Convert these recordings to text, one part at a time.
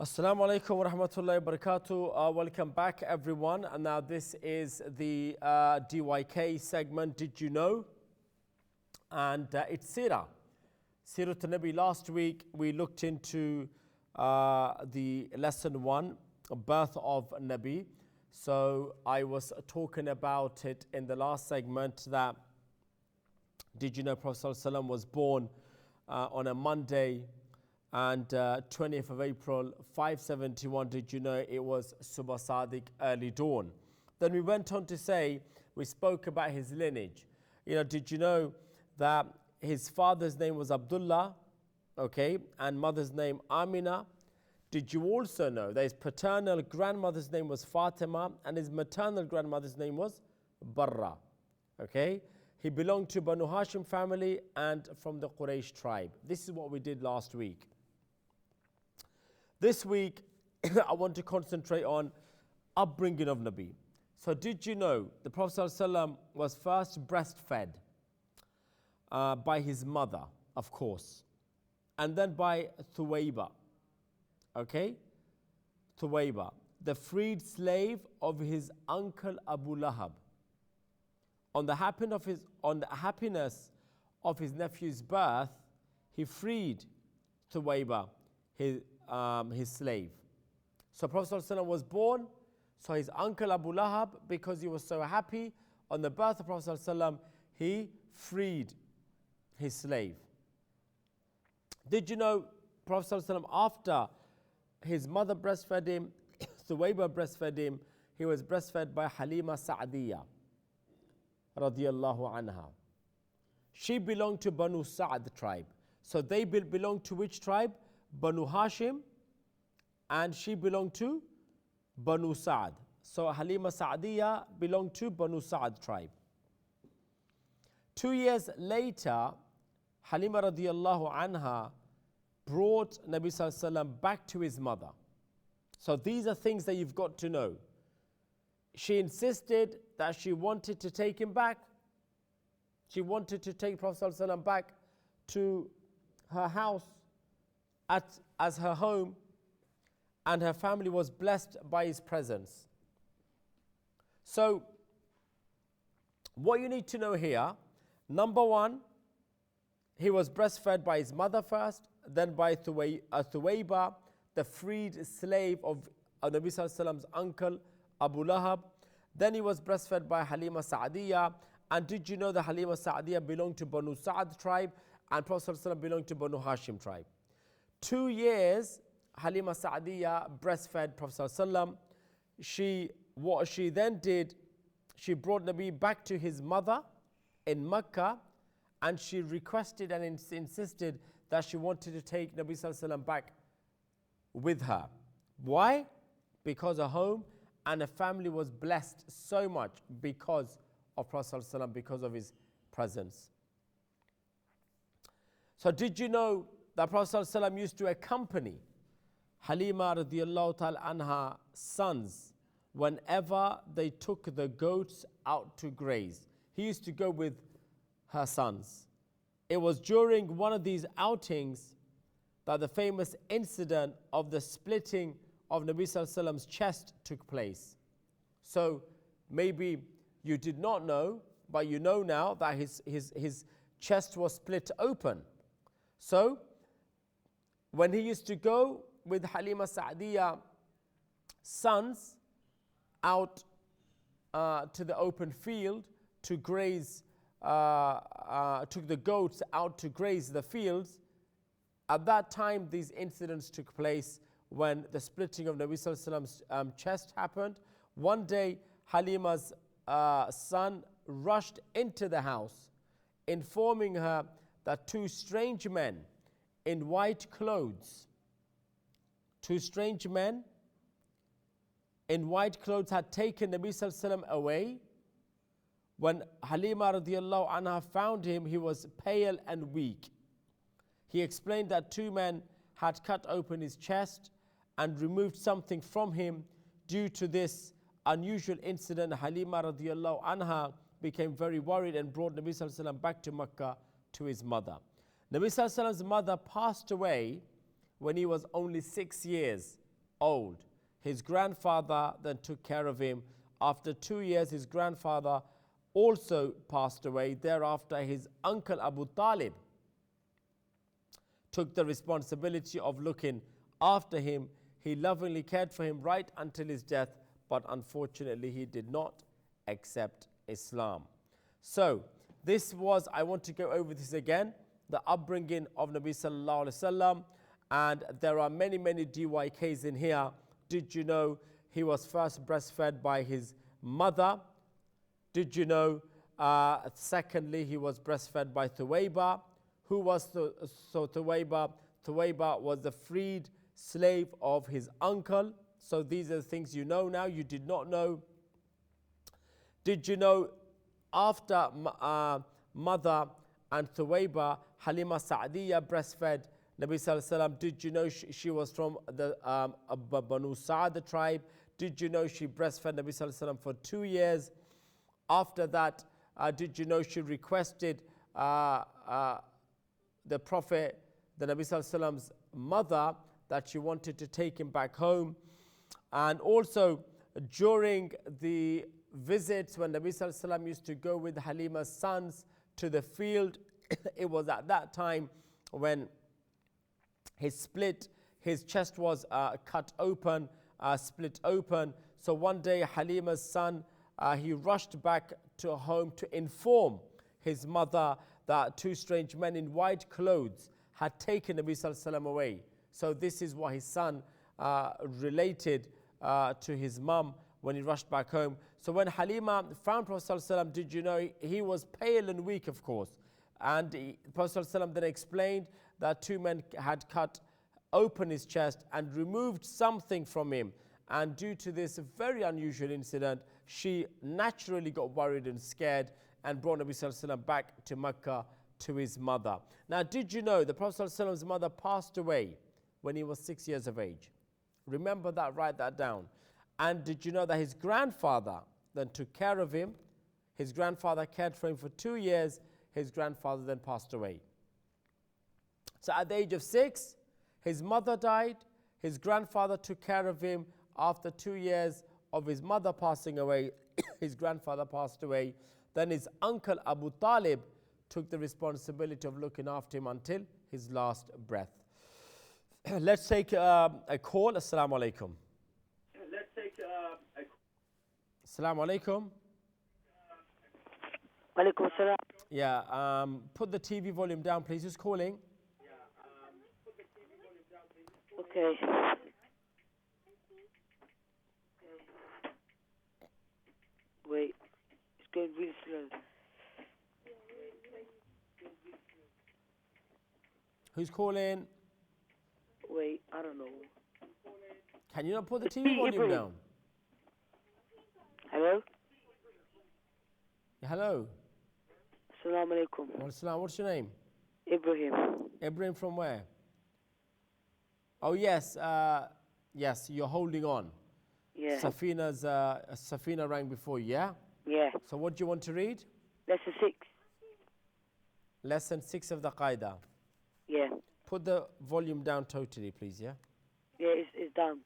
Assalamu alaikum wa rahmatullahi wa barakatuh. Welcome back, everyone. And now this is the DYK segment, Did You Know? And it's Sirah. Sirah Nabi. Last week we looked into the lesson 1, birth of Nabi. So I was talking about it in the last segment that did you know Prophet ﷺ was born on a Monday and 20th of April 571. Did you know it was Subh Sadiq, early dawn? Then we went on to say, we spoke about his lineage. Did you know that his father's name was Abdullah, okay, and mother's name Amina? Did you also know that his paternal grandmother's name was Fatima and his maternal grandmother's name was Barra? Okay, he belonged to Banu Hashim family and from the Quraysh tribe. This is what we did last week. This week, I want to concentrate on upbringing of Nabi. So did you know the Prophet ﷺ was first breastfed by his mother, of course, and then by Thuwayba, okay? Thuwayba, the freed slave of his uncle Abu Lahab. On the happiness of his nephew's birth, he freed Thuwayba, his slave. So Prophet ﷺ was born, so his uncle Abu Lahab, because he was so happy on the birth of Prophet ﷺ, he freed his slave. Did you know Prophet ﷺ, after his mother breastfed him, Thuwayba breastfed him, he was breastfed by Halima Sa'diyya radiyallahu anha. She belonged to Banu Sa'd tribe. So they belonged to which tribe? Banu Hashim, and she belonged to Banu Sa'd. So Halima Sa'diyya belonged to Banu Sa'd tribe. 2 years later, Halima radiyallahu anha brought Nabi sallallahu alaihi wasallam back to his mother. So these are things that you've got to know. She insisted that she wanted to take him back. She wanted to take Prophet sallallahu alaihi wasallam back to her house as her home, and her family was blessed by his presence. So what you need to know here, number 1, he was breastfed by his mother first, then by Thuwayba, the freed slave of Nabi sallallahu alaihi wasallam's uncle Abu Lahab. Then he was breastfed by Halima Sa'diyya. And did you know that Halima Sa'diyya belonged to Banu Sa'd tribe and Prophet sallallahu alaihi wasallam belonged to Banu Hashim tribe? 2 years Halima Sa'diyya breastfed Prophet sallallahu alaihi wasallam. What she then did, she brought Nabi back to his mother in Mecca, and she requested and insisted that she wanted to take Nabi sallallahu alaihi wasallam back with her. Why? Because a home and a family was blessed so much because of Prophet sallallahu alaihi wasallam, because of his presence. So did you know that Prophet sallallahu alaihi wasallam used to accompany Halima radiyallahu ta'ala anha sons whenever they took the goats out to graze? He used to go with her sons. It was during one of these outings that the famous incident of the splitting of Nabi sallallahu alaihi wasallam's chest took place. So maybe you did not know, but you know now that his chest was split open. So when he used to go with Halima Sa'diyya sons out to the open field to graze, took the goats out to graze the fields, at that time these incidents took place when the splitting of Nabi sallallahu alaihi wasallam's chest happened. One day Halima's son rushed into the house, informing her that 2 strange men in white clothes, 2 strange men in white clothes had taken Nabi sallallahu alaihi wasallam away. When Halima radiyallahu anha found him, he was pale and weak. He explained that 2 men had cut open his chest and removed something from him. Due to this unusual incident, Halima radiyallahu anha became very worried and brought Nabi sallallahu alaihi wasallam back to Mecca to his mother. Nabi sallallahu alaihi wasallam's mother passed away when he was only 6 years old. His grandfather then took care of him. After 2 years, his grandfather also passed away. Thereafter, his uncle Abu Talib took the responsibility of looking after him. He lovingly cared for him right until his death, but unfortunately, he did not accept Islam. So, this was, I want to go over this again, the upbringing of Nabi Sallallahu Alaihi Wasallam, and there are many, many DYKs in here. Did you know he was first breastfed by his mother? Did you know, secondly, he was breastfed by Thuwayba? Who was Thuwayba? Thuwayba was the freed slave of his uncle. So these are the things you know now, you did not know. Did you know after mother and Thuwayba, Halima Sa'diyya breastfed Nabi Sallallahu Alaihi Wasallam? Did you know she was from the Banu Sa'd tribe? Did you know she breastfed Nabi Sallallahu Alaihi Wasallam for 2 years? After that, did you know she requested the Prophet, the Nabi Sallallahu Alaihi Wasallam's mother, that she wanted to take him back home? And also during the visits when Nabi Sallallahu Alaihi Wasallam used to go with Halima's sons to the field, it was at that time when his chest was cut open, split open. So one day Halima's son, he rushed back to home to inform his mother that 2 strange men in white clothes had taken Nabi Sallallahu Alaihi Wasallam away. So this is what his son related to his mum when he rushed back home. So when Halima found Prophet Sallallahu Alaihi Wasallam, did you know he was pale and weak, of course. And Prophet Sallallahu Alaihi Wasallam then explained that 2 men had cut open his chest and removed something from him. And due to this very unusual incident, she naturally got worried and scared and brought Nabi Sallallahu Alaihi Wasallam back to Mecca to his mother. Now, did you know the Prophet Sallallahu Alaihi Wasallam's mother passed away when he was 6 years of age? Remember that, write that down. And did you know that his grandfather then took care of him? His grandfather cared for him for 2 years. His grandfather then passed away. So at the age of 6, his mother died. His grandfather took care of him. After 2 years of his mother passing away, his grandfather passed away. Then his uncle Abu Talib took the responsibility of looking after him until his last breath. Let's take a call. Assalamu alaikum. Assalamu alaikum. Walaikum salam. Yeah, put the TV volume down, please. Who's calling? Okay. Wait, it's going really slow. Who's calling? Wait, I don't know. Can you not put the TV volume down? Hello? Yeah, hello. Assalamu alaikum. Waalaikumsalam. What's your name? Ibrahim. Ibrahim from where? Oh, yes. Yes, you're holding on. Yeah. Safina rang before, yeah? Yeah. So what do you want to read? Lesson 6. Lesson 6 of the Qaida. Yeah. Put the volume down totally, please, yeah? Yeah, it's down.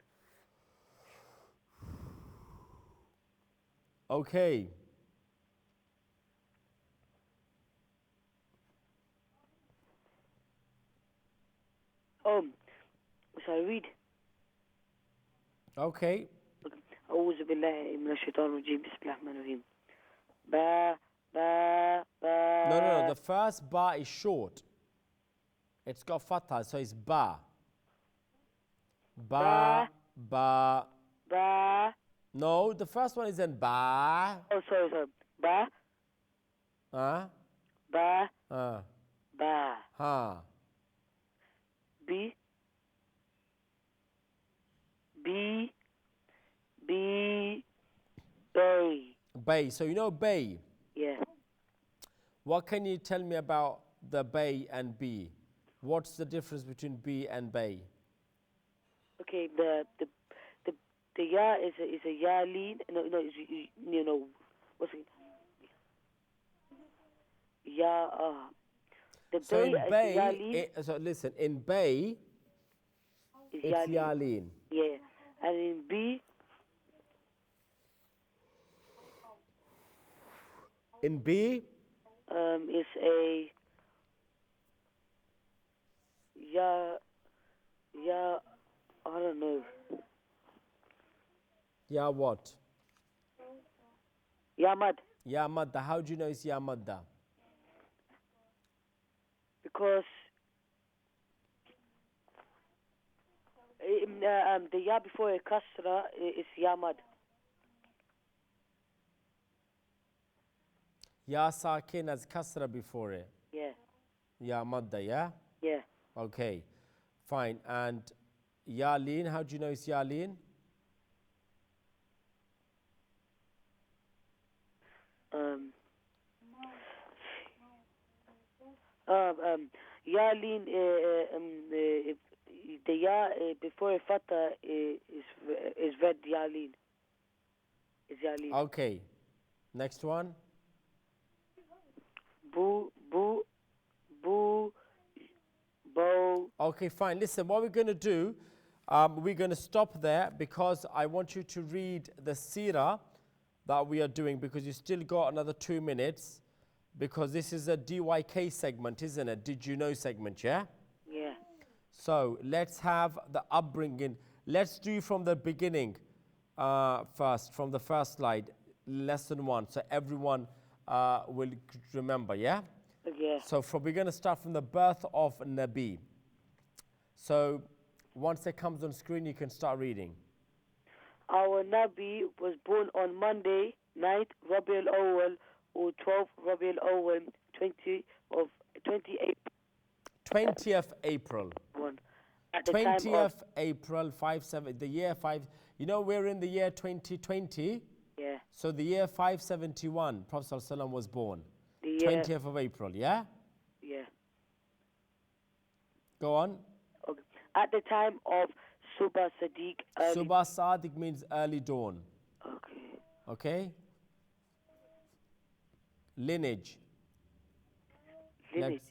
Okay. Shall I read? Okay. أعوذ بالله من الشيطان الرجيم بسم الله الرحمن الرحيم. Ba, ba, ba. No. The first ba is short. It's got fatha, so it's ba. Ba, ba. Ba. No, the first one isn't ba. Oh, sorry. Ba. Ba. Ba. Ha. B. B. B. Bay. Bay. So you know bay. Yeah. What can you tell me about the bay and B? What's the difference between B and bay? Okay, the ya is a ya lean. No, what's it? Ya. The So in bay is ya lean. so listen, in bay, it's ya lean. Yeah, And in B, In B, it's a I don't know. Ya what? Ya mad. Ya madda. How do you know it's ya madda? Because the ya before a kasra is ya mad. Ya sakin has kasra before it. Yeah. Ya madda, yeah? Yeah. Okay, fine. And ya lin, how do you know it's ya lin? Ya lin the ya before a fatha is read ya lin. Is ya lin. Okay, next one. Boo, bo. Okay, fine. Listen, what we're going to do, we're going to stop there because I want you to read the seerah that we are doing because you still got another 2 minutes because this is a DYK segment, isn't it? Did you know segment, yeah? Yeah. So let's have the upbringing. Let's do from the beginning first, from the first slide, lesson 1, so everyone will remember, yeah? Yeah. So we're going to start from the birth of Nabi. So once it comes on screen, you can start reading. Our Nabi was born on Monday, 9th Rabi al-Awwal or 12th Rabi al-Awwal, 20th April. At the time 20th April 57, the year 5. You know, we're in the year 2020. Yeah. So the year 571, Prophet ﷺ was born. The year, 20th of April, yeah? Yeah. Go on. Okay. At the time of Subha Sadiq. Subha Sadiq means early dawn. Okay. Okay? Lineage. Lineage.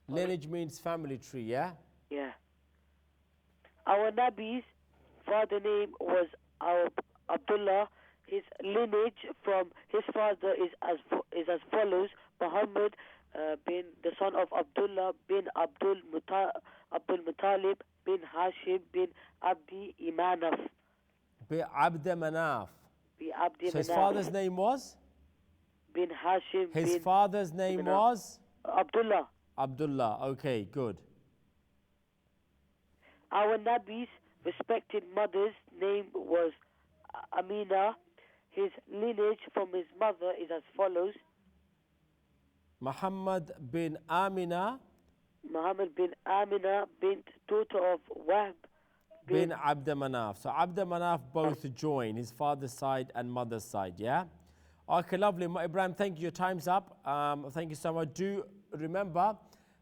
Lineage means family tree, yeah? Yeah. Our Nabi's father name was Abdullah. His lineage from his father is as follows: Muhammad bin the son of Abdullah bin Abdul Muttalib bin Hashim bin Abdi Manaf. Bi Abd Manaf. So his Manaf. father's name was? Bin Hashim. His father's name Manaf. was? Abdullah. Abdullah. Okay, good. Our Nabi's respected mother's name was Amina. His lineage from his mother is as follows: Muhammad bin Amina. Muhammad bin Amina bint daughter of Wahb bin Abd Manaf. So Abd Manaf both join, his father's side and mother's side, yeah? Okay, lovely. Ibrahim, thank you. Your time's up. Thank you so much. Do remember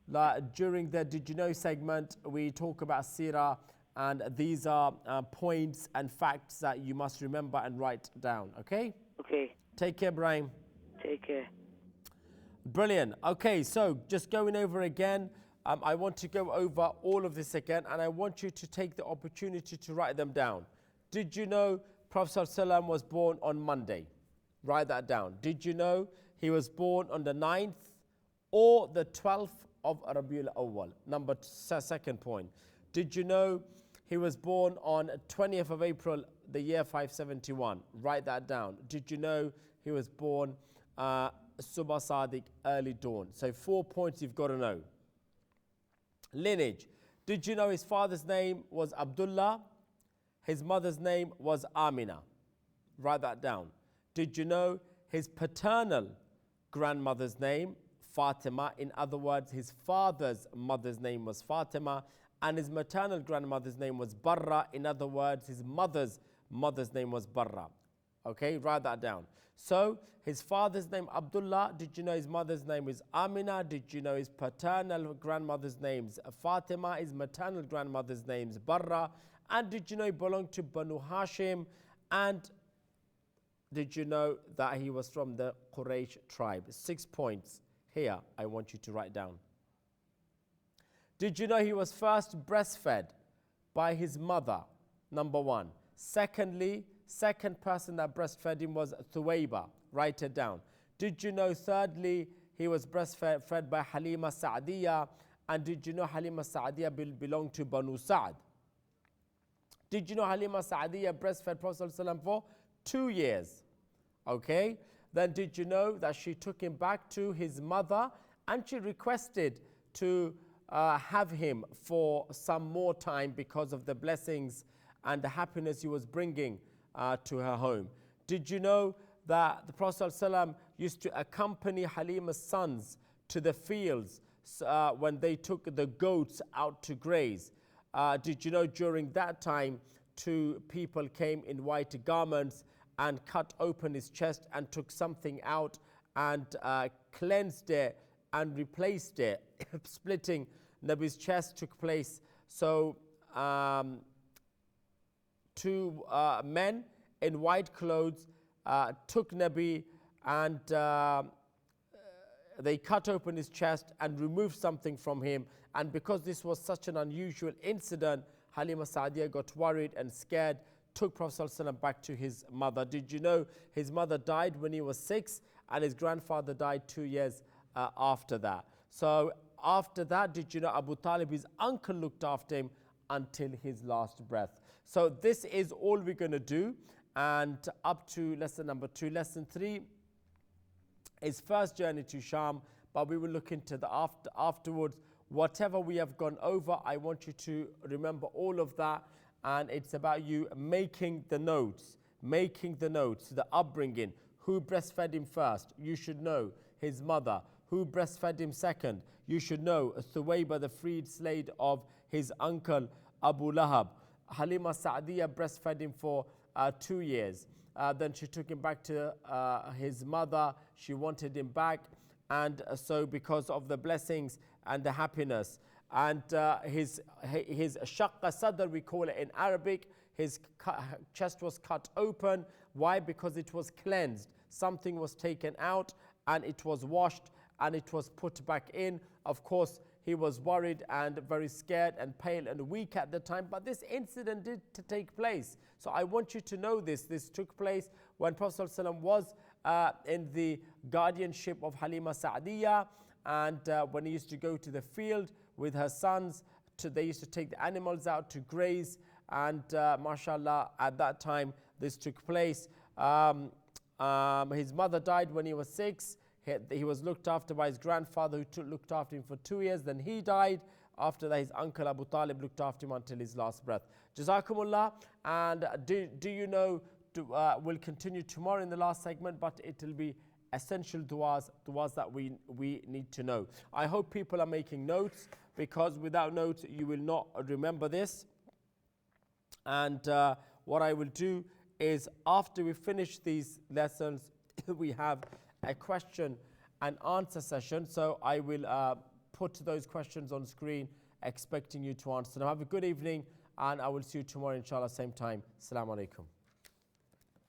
that during the Did You Know segment, we talk about Sirah, and these are points and facts that you must remember and write down, okay? Okay. Take care, Ibrahim. Take care. Brilliant. Okay, so just going over again, I want to go over all of this again, and I want you to take the opportunity to write them down. Did you know Prophet ﷺ was born on Monday? Write that down. Did you know he was born on the 9th or the 12th of Rabiul Awwal? Second point. Did you know he was born on 20th of April, the year 571? Write that down. Did you know he was born Subha Sadiq, early dawn? So 4 points you've got to know. Lineage. Did you know his father's name was Abdullah? His mother's name was Amina. Write that down. Did you know his paternal grandmother's name? Fatima. In other words, his father's mother's name was Fatima, and his maternal grandmother's name was Barra. In other words, his mother's name was Barra. Okay, write that down. So, his father's name Abdullah. Did you know his mother's name is Amina? Did you know his paternal grandmother's name is Fatima? His maternal grandmother's name is Barra. And did you know he belonged to Banu Hashim? And did you know that he was from the Quraysh tribe? 6 points here I want you to write down. Did you know he was first breastfed by his mother, number one. Secondly, second person that breastfed him was Thuwayba. Write it down. Did you know, thirdly, he was breastfed by Halima Sa'diyah? And did you know Halima Sa'diyah belonged to Banu Sa'd? Did you know Halima Sa'diyah breastfed Prophet ﷺ for 2 years? Okay. Then did you know that she took him back to his mother and she requested to have him for some more time because of the blessings and the happiness he was bringing to her home? Did you know that the Prophet ﷺ used to accompany Halima's sons to the fields when they took the goats out to graze? Did you know during that time 2 people came in white garments and cut open his chest and took something out and cleansed it and replaced it? Splitting Nabi's chest took place. So 2 men in white clothes took Nabi and they cut open his chest and removed something from him. And because this was such an unusual incident, Halima Sa'diyah got worried and scared, took Prophet ﷺ back to his mother. Did you know his mother died when he was 6 and his grandfather died 2 years after that? So after that, did you know Abu Talib, his uncle, looked after him until his last breath? So this is all we're going to do. And up to lesson number 2. Lesson 3 is first journey to Sham, but we will look into the afterwards. Whatever we have gone over, I want you to remember all of that, and it's about you making the notes, the upbringing. Who breastfed him first? You should know his mother. Who breastfed him second? You should know Thuwayba, the freed slave of his uncle Abu Lahab. Halima Sa'diyah breastfed him for 2 years. Then she took him back to his mother. She wanted him back, and so because of the blessings and the happiness, and his shaqqa sadr, we call it in Arabic, his chest was cut open. Why? Because it was cleansed. Something was taken out and it was washed and it was put back in. Of course, he was worried and very scared and pale and weak at the time, but this incident did take place. So I want you to know this. This took place when Prophet ﷺ was in the guardianship of Halima Sa'diyah, and when he used to go to the field with her sons, they used to take the animals out to graze, and mashallah, at that time this took place. His mother died when he was 6. He was looked after by his grandfather, who looked after him for 2 years. Then he died. After that, his uncle Abu Talib looked after him until his last breath. Jazakumullah. And do you know, we'll continue tomorrow in the last segment, but it will be essential du'as that we need to know. I hope people are making notes, because without notes, you will not remember this. And what I will do is, after we finish these lessons, we have a question and answer session. So I will put those questions on screen, expecting you to answer them. Have a good evening, and I will see you tomorrow, inshallah, same time. Assalamu alaikum.